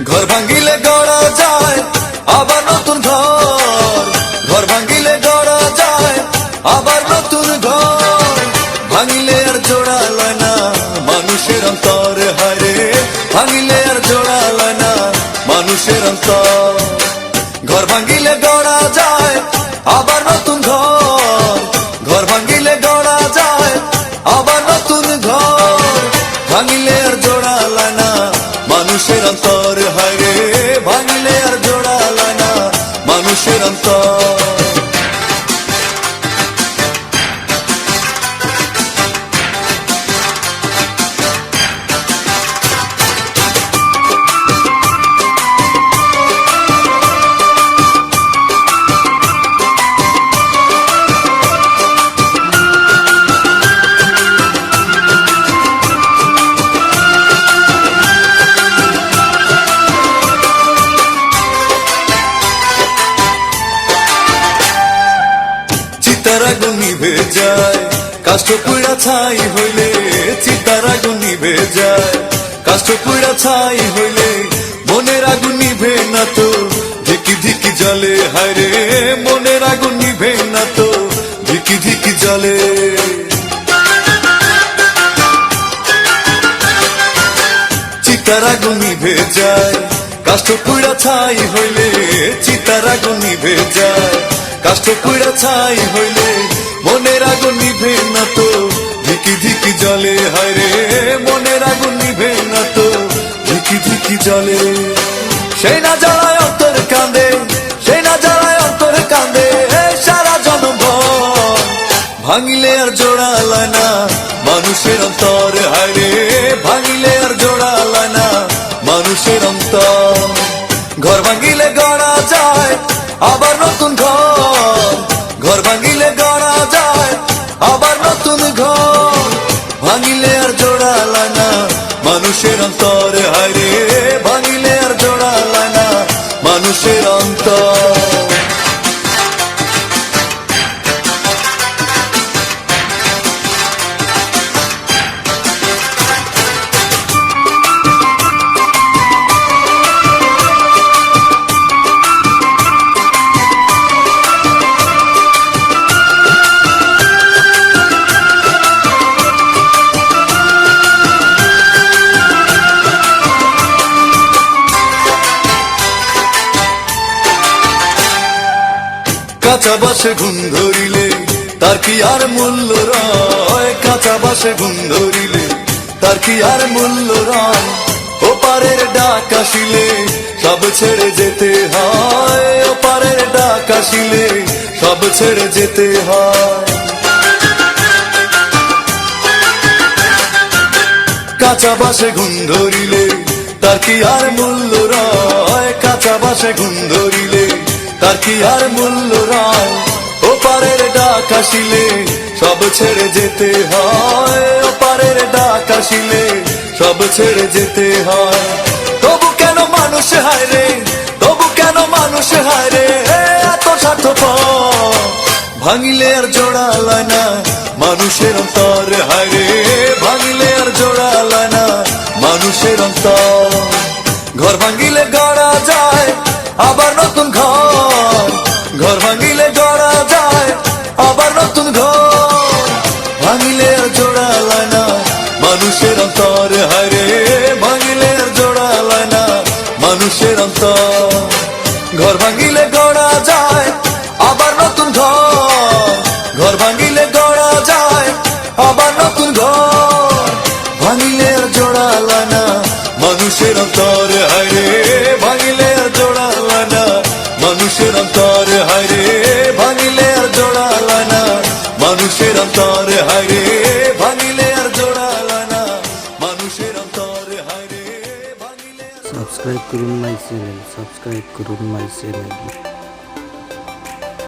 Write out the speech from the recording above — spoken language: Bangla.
ঘর ভাঙিলে গড়া যায় আবার নতুন ঘর, ঘর ভাঙিলে গড়া যায় আবার নতুন ঘর। ভাঙিলে আর জোড়া লয় না মানুষের অন্তর, হায়রে ভাঙিলে আর জোড়া লয় না মানুষের অন্তর। ঘর ভাঙিলে গড়া যায় আবার নতুন ঘর, ঘর ভাঙিলে গড়া যায় আবার নতুন ঘর। ভাঙিলে আর জোড়া লয় না মানুষের অন্তর, হায়রে ভাঙিলে আর জোড়া লয় না মানুষের অন্তর। চিতার আগুন নিভে যায় কাষ্ঠ পুড়া ছাই হইলে, চিতার আগুন নিভে যায় কাষ্ঠ পুড়া ছাই হইলে, মনের আগুন নিভে না তো ধিকি ধিকি জ্বলে, হায়রে মনের আগুন নিভে না তো ধিকি ধিকি জ্বলে। চিতার আগুন নিভে যায় কাষ্ঠ পুড়া ছাই হইলে, চিতার আগুন নিভে যায় কাষ্ঠ পুড়া ছাই হইলে, মনের আগুন নিভে না তো ধিকি ধিকি জ্বলে, হায়রে মনের আগুন নিভে না তো ধিকি ধিকি জ্বলে। সেই না জ্বালায় অন্তর কাঁদে, সেই না জ্বালায় অন্তর কাঁদে সারা জনম। ভাঙিলে আর জোড়া লয় না মানুষের অন্তর, হায়রে ভাঙিলে আর জোড়া লয় না মানুষের অন্তর। ঘর ভাঙিলে গড়া যায় আবার নতুন ঘর, ঘর ভাঙিলে গড়া যায় আবার নতুন ঘর। ভাঙিলে আর জোড়া লয় না মানুষের অন্তর, হায়রে ভাঙিলে আর জোড়া লয় না মানুষের অন্তর। কাঁচা বাসে ঘুম ধরিলে তার কি আর মূল্য রয়, কাঁচা বাসে ঘুম ধরিলে তার কি আর মূল্য রয়। ওপারের ডাক আসিলে সব ছেড়ে যেতে হয়, ওপারের ডাক আসিলে সব ছেড়ে যেতে হয়। কাঁচা বাসে ঘুম ধরিলে তার কি আর মূল্য রয়, কাঁচা বাসে ঘুম ধরিলে তার কি আর মূল্য রয়। ওপারের ডাক আসিলে সব ছেড়ে যেতে হয়, ওপারের ডাক আসিলে সব ছেড়ে যেতে হয়। তবু কেন মানুষ হায়রে, তবু কেন মানুষ হায়রে এত স্বার্থপর। ভাঙিলে আর জোড়া লয় না মানুষের অন্তর, হায়রে ভাঙিলে আর জোড়া লয় না মানুষের অন্তর। ঘর ভাঙিলে গড়া যায় আবার নতুন ঘর, ঘর ভাঙিলে গড়া যায় আবার নতুন ঘর। ভাঙিলে আর জোড়া লয় না মানুষের অন্তর, হায়রে ভাঙিলে আর জোড়া লয় না মানুষের অন্তর। ঘর ভাঙিলে গড়া যায় আবার নতুন ঘর, ঘর ভাঙিলে গড়া যায় আবার নতুন ঘর। ভাঙিলে আর জোড়া লয় না মানুষের অন্তর, হায়রে ভাঙিলে আর জোড়া লয় না মানুষের অন্তর, হায়রে ভাঙিলে আর জোড়া লয় না মানুষের অন্তর, হায়রে ভাঙিলে আর জোড়া লয় না মানুষের অন্তর, হায়রে ভাঙিলে। সাবস্ক্রাইব করুন মাই চ্যানেল, সাবস্ক্রাইব করুন মাই চ্যানেল।